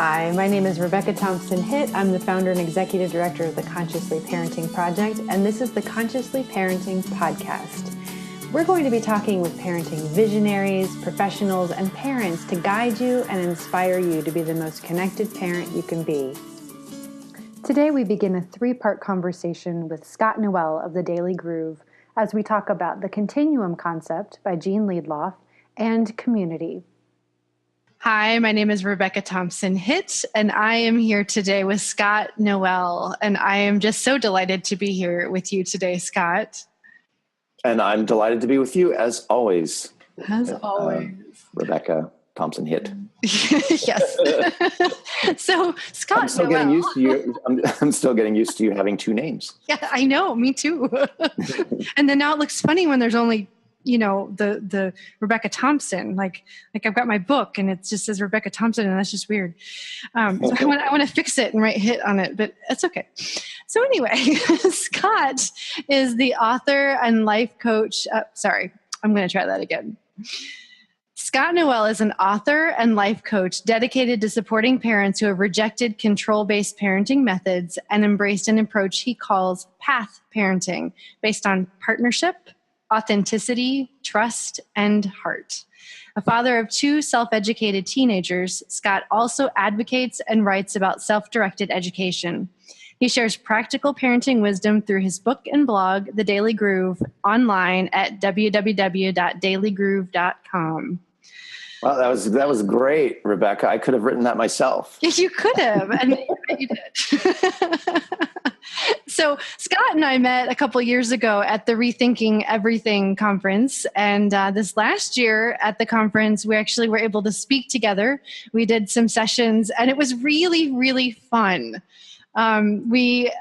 Hi, my name is Rebecca Thompson Hitt. I'm the founder and executive director of the Consciously Parenting Project, and this is the Consciously Parenting Podcast. We're going to be talking with parenting visionaries, professionals, and parents to guide you and inspire you to be the most connected parent you can be. Today, we begin a three-part conversation with Scott Noelle of The Daily Groove as we talk about the Continuum Concept by Jean Leidloff and community. Hi, my name is Rebecca Thompson Hitt, and I am here today with Scott Noelle, and I am just so delighted to be here with you today, Scott. And I'm delighted to be with you, as always. As always. Rebecca Thompson Hitt. Yes. So, Scott I'm still Noelle. getting used to you. I'm still getting used to you having two names. Yeah, I know. Me too. And then now it looks funny when there's only, the Rebecca Thompson. Like I've got my book and it just says Rebecca Thompson, and that's just weird. So I want to fix it and write Hitt on it, but it's okay. So anyway, Scott is the author and life coach. I'm going to try that again. Scott Noelle is an author and life coach dedicated to supporting parents who have rejected control-based parenting methods and embraced an approach he calls path parenting, based on partnership, authenticity, trust, and heart. A father of two self-educated teenagers, Scott also advocates and writes about self-directed education. He shares practical parenting wisdom through his book and blog, The Daily Groove, online at www.dailygroove.com. Well, that was great, Rebecca. I could have written that myself. Yes, you could have, and you did. So Scott and I met a couple years ago at the Rethinking Everything conference. And this last year at the conference, we actually were able to speak together. We did some sessions, and it was really, really fun. We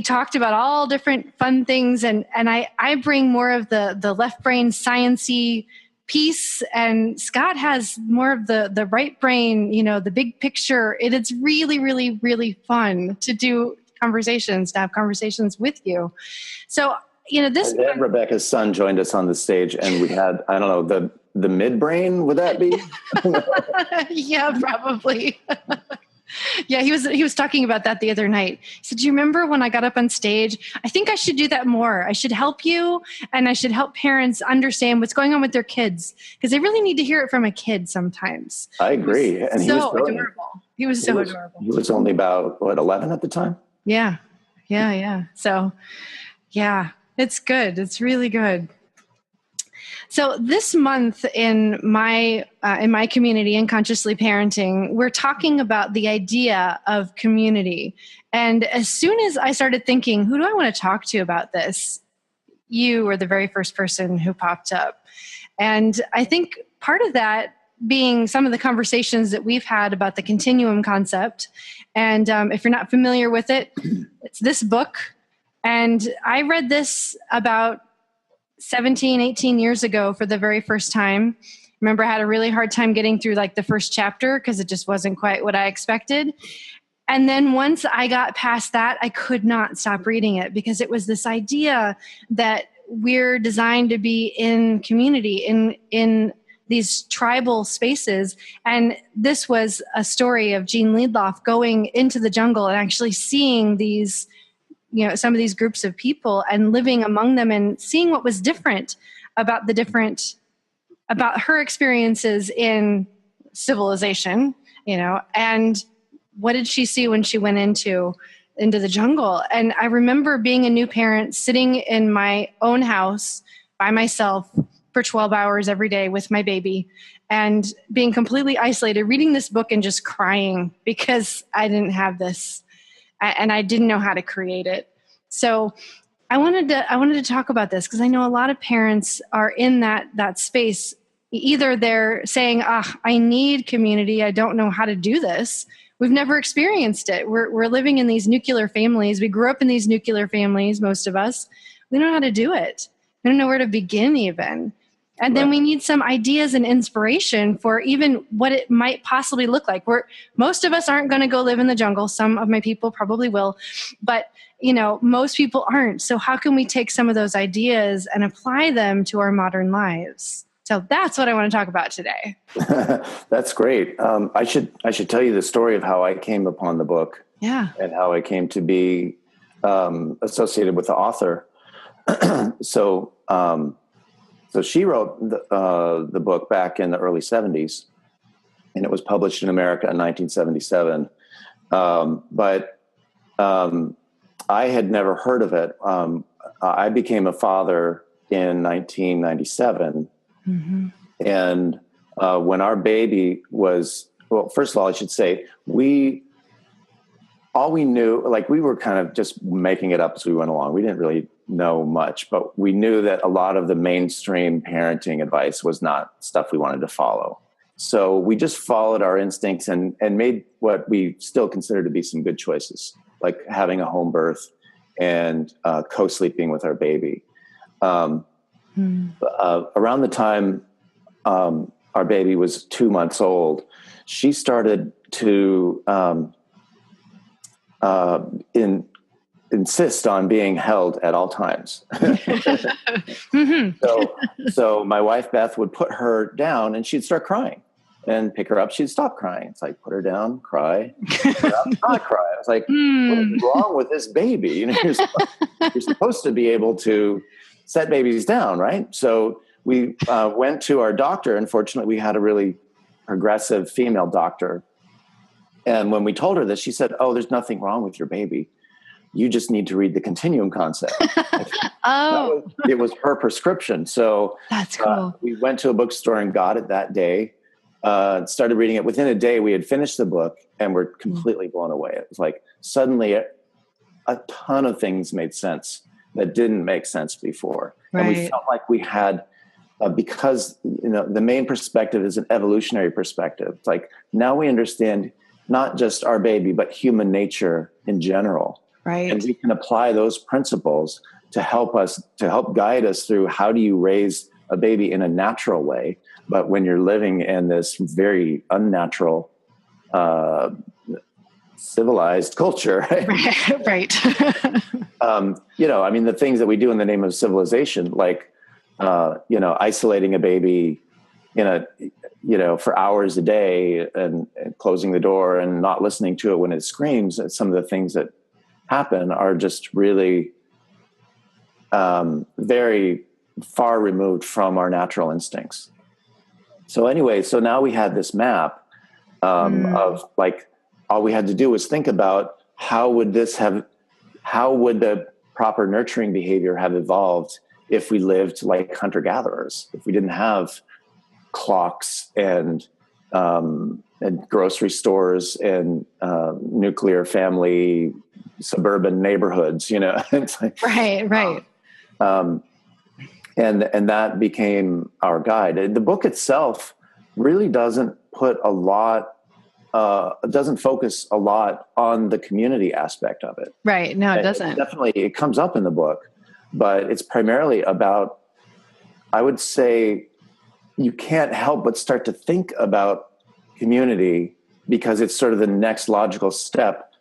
talked about all different fun things, and I bring more of the left brain sciencey piece, and Scott has more of the right brain, the big picture. It's really, really, really fun to have conversations with you. So, this and Rebecca's son joined us on the stage, and we had, I don't know, the midbrain, would that be? Yeah, probably. Yeah, he was talking about that the other night. He said, "Do you remember when I got up on stage? I think I should do that more. I should help you, and I should help parents understand what's going on with their kids, because they really need to hear it from a kid sometimes." I agree. And he was so adorable. He was so adorable. He was only about, 11 at the time? Yeah. So, yeah, it's good. It's really good. So this month in my community in Consciously Parenting, we're talking about the idea of community. And as soon as I started thinking, who do I want to talk to about this? You were the very first person who popped up. And I think part of that being some of the conversations that we've had about the Continuum Concept. And if you're not familiar with it, it's this book. And I read this about 17, 18 years ago for the very first time. Remember, I had a really hard time getting through the first chapter because it just wasn't quite what I expected. And then once I got past that, I could not stop reading it, because it was this idea that we're designed to be in community, in these tribal spaces. And this was a story of Jean Leidloff going into the jungle and actually seeing these some of these groups of people and living among them and seeing what was different about her experiences in civilization, and what did she see when she went into the jungle. And I remember being a new parent, sitting in my own house by myself for 12 hours every day with my baby, and being completely isolated, reading this book and just crying because I didn't have this. And I didn't know how to create it. So I wanted to talk about this, because I know a lot of parents are in that space. Either they're saying, I need community. I don't know how to do this. We've never experienced it. We're living in these nuclear families. We grew up in these nuclear families, most of us. We don't know how to do it. We don't know where to begin even. And then we need some ideas and inspiration for even what it might possibly look like. Most of us aren't going to go live in the jungle. Some of my people probably will, but most people aren't. So how can we take some of those ideas and apply them to our modern lives? So that's what I want to talk about today. That's great. I should tell you the story of how I came upon the book. Yeah. And how I came to be associated with the author. So she wrote the book back in the early 70s, and it was published in America in 1977. But I had never heard of it. I became a father in 1997. Mm-hmm. And when our baby was, well, first of all, I should say, all we knew, like we were kind of just making it up as we went along. We didn't really know much, but we knew that a lot of the mainstream parenting advice was not stuff we wanted to follow. So we just followed our instincts and made what we still consider to be some good choices, like having a home birth and co-sleeping with our baby. Around the time our baby was 2 months old, she started to insist on being held at all times. So my wife, Beth, would put her down and she'd start crying, and pick her up. She'd stop crying. It's like, put her down, cry, put her up, not cry. I was like, what is wrong with this baby? You know, you're supposed to be able to set babies down, right? So we went to our doctor. Unfortunately, we had a really progressive female doctor. And when we told her this, she said, "Oh, there's nothing wrong with your baby. You just need to read the Continuum Concept." It was her prescription. So that's cool. We went to a bookstore and got it that day. Started reading it. Within a day, we had finished the book and were completely blown away. It was like suddenly a ton of things made sense that didn't make sense before. Right. And we felt like we had, because the main perspective is an evolutionary perspective. It's like now we understand not just our baby, but human nature in general. Right. And we can apply those principles to help guide us through how do you raise a baby in a natural way, but when you're living in this very unnatural, civilized culture. Right. The things that we do in the name of civilization, like, isolating a baby for hours a day and closing the door and not listening to it when it screams. Some of the things that happen are just really very far removed from our natural instincts. So anyway, so now we had this map of like, all we had to do was think about how would the proper nurturing behavior have evolved if we lived like hunter-gatherers, if we didn't have clocks and grocery stores and nuclear family suburban neighborhoods, It's like, right. And that became our guide. The book itself really doesn't put a lot, doesn't focus a lot on the community aspect of it. Right. No, it doesn't. It comes up in the book, but it's primarily about, I would say, you can't help but start to think about community because it's sort of the next logical step.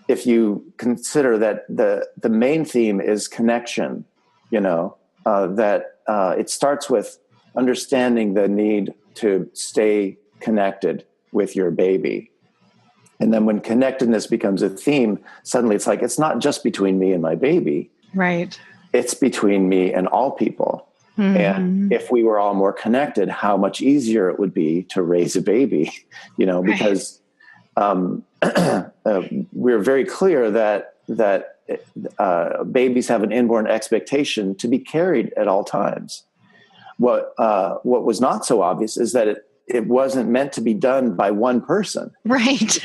If you consider that the main theme is connection, it starts with understanding the need to stay connected with your baby. And then when connectedness becomes a theme, suddenly it's like, it's not just between me and my baby. Right. It's between me and all people. Mm-hmm. And if we were all more connected, how much easier it would be to raise a baby, because we're very clear that babies have an inborn expectation to be carried at all times. What was not so obvious is that it wasn't meant to be done by one person. Right.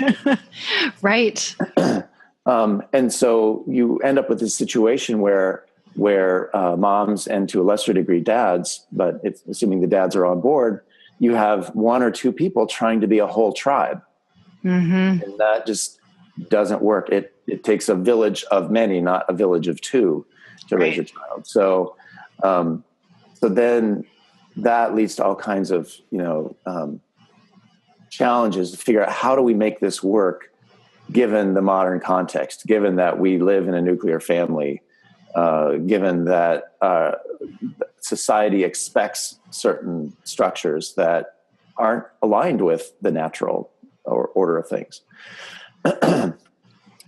Right. And so you end up with this situation where moms and to a lesser degree dads, but it's assuming the dads are on board, you have one or two people trying to be a whole tribe. Mm-hmm. And that just doesn't work. It takes a village of many, not a village of two to raise a child. So then that leads to all kinds of, challenges to figure out how do we make this work given the modern context, given that we live in a nuclear family, given that society expects certain structures that aren't aligned with the natural order of things.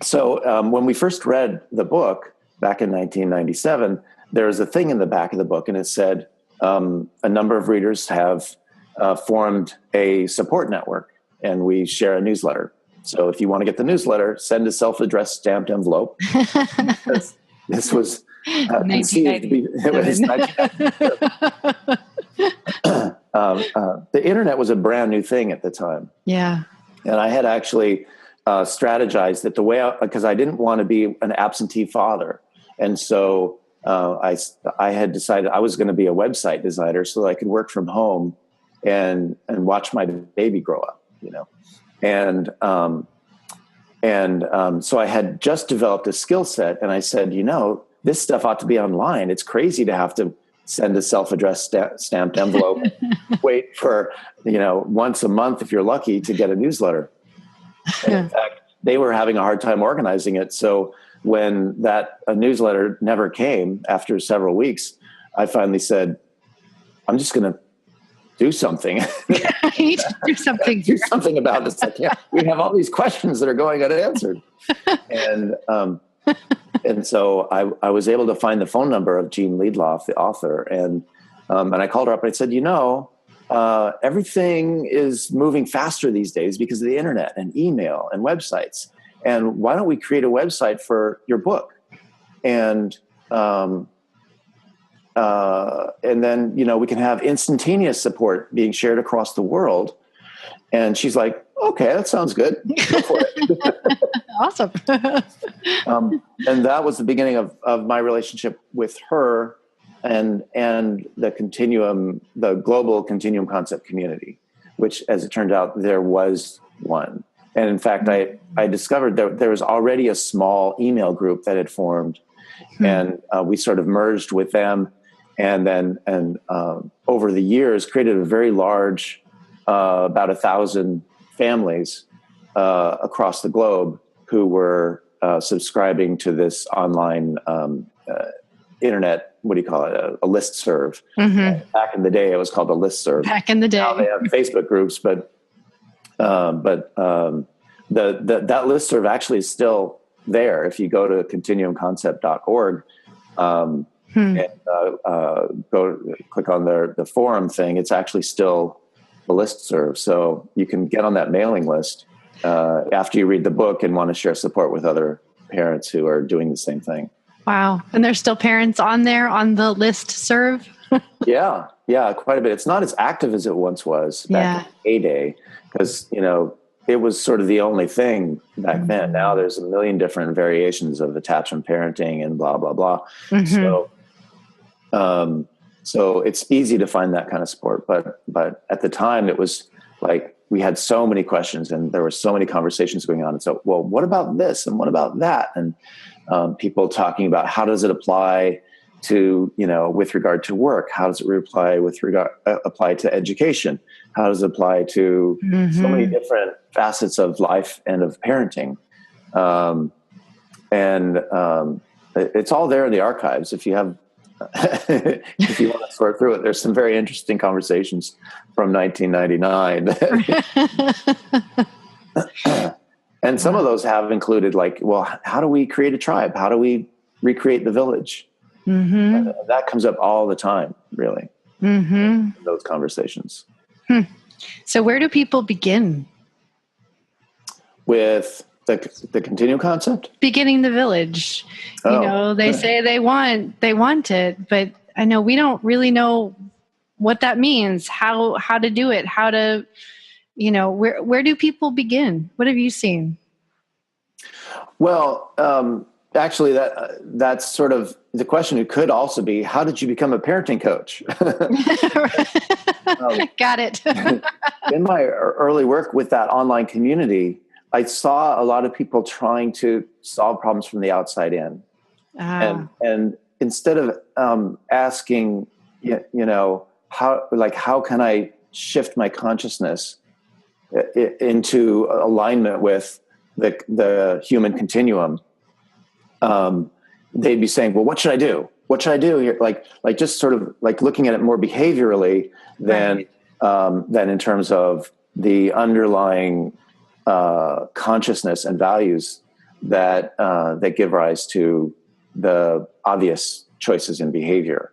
So when we first read the book back in 1997, there was a thing in the back of the book, and it said a number of readers have formed a support network, and we share a newsletter. So if you want to get the newsletter, send a self-addressed stamped envelope. This was conceived to be, it was 1997. The internet was a brand new thing at the time. Yeah. And I had actually strategized that the way because I didn't want to be an absentee father. And so I had decided I was going to be a website designer so that I could work from home and watch my baby grow up, you know. And so I had just developed a skill set, and I said, you know, this stuff ought to be online. It's crazy to have to send a self-addressed stamped envelope, wait for, you know, once a month, if you're lucky, to get a newsletter. And in fact, they were having a hard time organizing it. So when a newsletter never came after several weeks, I finally said, I'm just going to do something. I need to do something. Do something about this. We have all these questions that are going unanswered. And so I was able to find the phone number of Jean Leidloff, the author. And I called her up and I said, you know, everything is moving faster these days because of the internet and email and websites. And why don't we create a website for your book? And then, you know, we can have instantaneous support being shared across the world. And she's like, okay, that sounds good. Go for it. Awesome. And that was the beginning of my relationship with her and the global Continuum Concept community, which, as it turned out, there was one. And in fact, I discovered there was already a small email group that had formed, and we sort of merged with them. And then, over the years, created a very large, about 1,000 families across the globe who were subscribing to this online internet. What do you call it? A listserv. Mm-hmm. Back in the day, it was called a listserv. Back in the day, now they have Facebook groups, but that listserv actually is still there. If you go to continuumconcept.org. And go click on the forum thing, it's actually still a listserv. So you can get on that mailing list after you read the book and want to share support with other parents who are doing the same thing. Wow. And there's still parents on there on the listserv? Yeah, quite a bit. It's not as active as it once was back in the heyday, because, you know, it was sort of the only thing back then. Now there's a million different variations of attachment parenting and blah, blah, blah. Mm-hmm. So it's easy to find that kind of support. But at the time, it was like we had so many questions and there were so many conversations going on. And so, well, what about this? And what about that? And people talking about how does it apply to, you know, with regard to work? How does it apply to education? How does it apply to so many different facets of life and of parenting? It's all there in the archives. If you have, if you want to sort through it, there's some very interesting conversations from 1999. And some of those have included like, well, how do we create a tribe? How do we recreate the village? Mm-hmm. That comes up all the time, really, in those conversations. So where do people begin? With the Continuum Concept? Beginning the village. You know, they say they want it, but I know we don't really know what that means, how to do it, how to, you know, where do people begin? What have you seen? Well, actually, that's sort of the question. It could also be, how did you become a parenting coach? Got it. In my early work with that online community, I saw a lot of people trying to solve problems from the outside in. And instead of asking, you know, how can I shift my consciousness into alignment with the human continuum, they'd be saying, well, what should I do? what should I do here? Like just sort of like looking at it more behaviorally than in terms of the underlying consciousness and values that give rise to the obvious choices in behavior.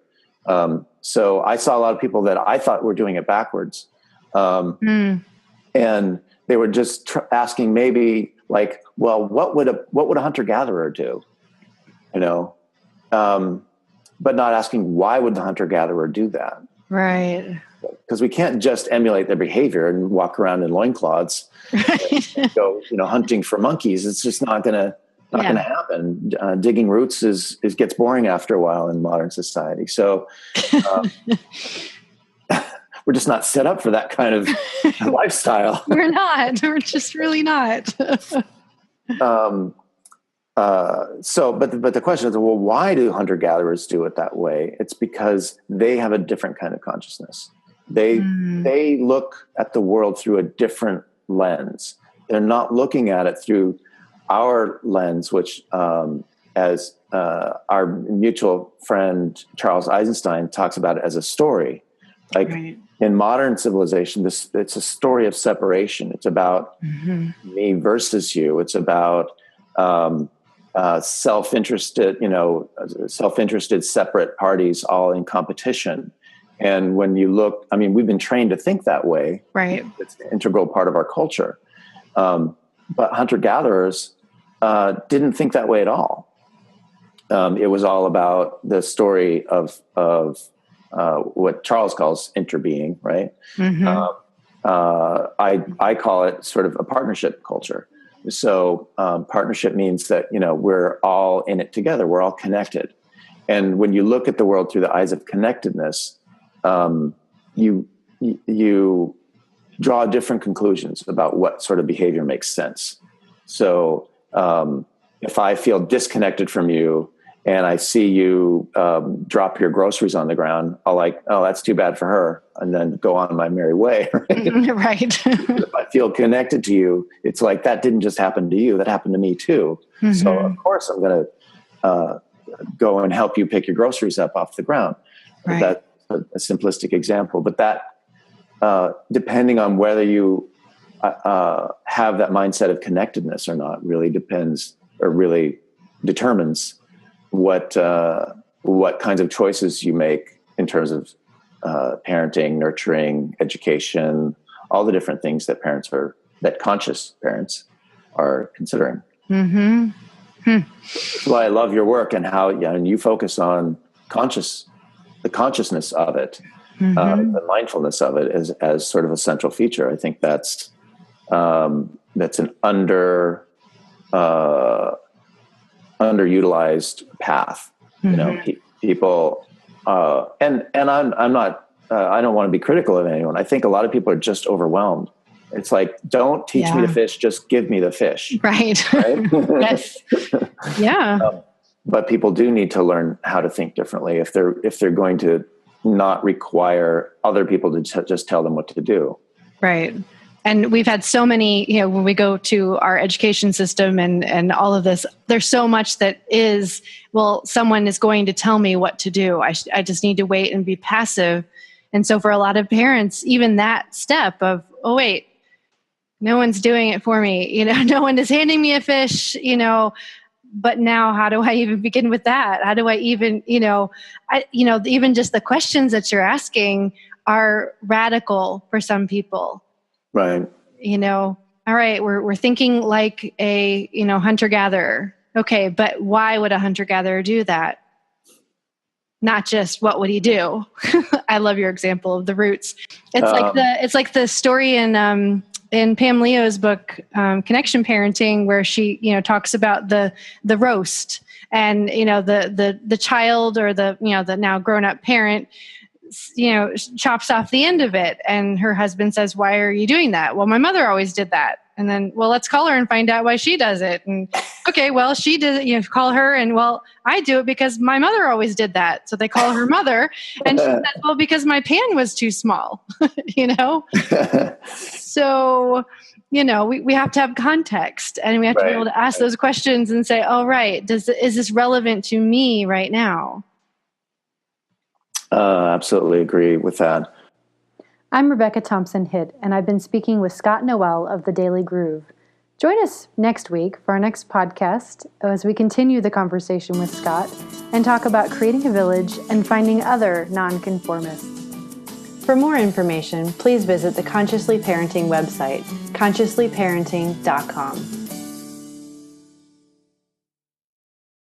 So I saw a lot of people that I thought were doing it backwards. And they were just asking maybe like, well, what would a hunter-gatherer do? But not asking why would the hunter-gatherer do that? Right. Because we can't just emulate their behavior and walk around in loincloths and go, hunting for monkeys. It's just not going to happen. Digging roots gets boring after a while in modern society. So we're just not set up for that kind of lifestyle. We're not. We're just really not. But the question is, well, why do hunter-gatherers do it that way? It's because they have a different kind of consciousnness. They look at the world through a different lens. They're not looking at it through our lens, which, as our mutual friend Charles Eisenstein talks about it as a story. Like in modern civilization, it's a story of separation. It's about me versus you. It's about self-interested separate parties all in competition. And when you look, we've been trained to think that way. Right. It's an integral part of our culture. But hunter-gatherers didn't think that way at all. It was all about the story of what Charles calls interbeing, right? I call it sort of a partnership culture. So partnership means that, we're all in it together. We're all connected. And when you look at the world through the eyes of connectedness, you draw different conclusions about what sort of behavior makes sense. So if I feel disconnected from you and I see you drop your groceries on the ground, I'll like, oh, that's too bad for her, and then go on my merry way. Right. If I feel connected to you, it's like that didn't just happen to you, that happened to me too. So of course I'm going to go and help you pick your groceries up off the ground. Right. That's a simplistic example, but that depending on whether you have that mindset of connectedness or not really depends or really determines what kinds of choices you make in terms of parenting, nurturing, education, all the different things that conscious parents are considering. That's why I love your work and how and you focus on the consciousness of it, the mindfulness of it as sort of a central feature. I think that's an underutilized path. People, and I'm not. I don't want to be critical of anyone. I think a lot of people are just overwhelmed. It's like, don't teach me to fish, just give me the fish. Right. Yes. Yeah. But people do need to learn how to think differently if they're going to not require other people to just tell them what to do. Right. And we've had so many, when we go to our education system and all of this, there's so much that is, well, someone is going to tell me what to do. I just need to wait and be passive. And so for a lot of parents, even that step of, oh, wait, no one's doing it for me. No one is handing me a fish, but now how do I even begin with that? How do I even, even just the questions that you're asking are radical for some people. Right. All right, we're thinking like a, hunter-gatherer. Okay, but why would a hunter-gatherer do that? Not just what would he do? I love your example of the roots. It's like the story in Pam Leo's book, Connection Parenting, where she, talks about the roast and, the child or the now grown up parent, chops off the end of it. And her husband says, why are you doing that? Well, my mother always did that. And then, well, let's call her and find out why she does it. And okay, well, she did it, call her. And well, I do it because my mother always did that. So they call her mother. And she said, well, because my pan was too small, So, we have to have context and we have to be able to ask those questions and say, oh, right, is this relevant to me right now? Absolutely agree with that. I'm Rebecca Thompson Hitt, and I've been speaking with Scott Noelle of The Daily Groove. Join us next week for our next podcast as we continue the conversation with Scott and talk about creating a village and finding other nonconformists. For more information, please visit the Consciously Parenting website, consciouslyparenting.com.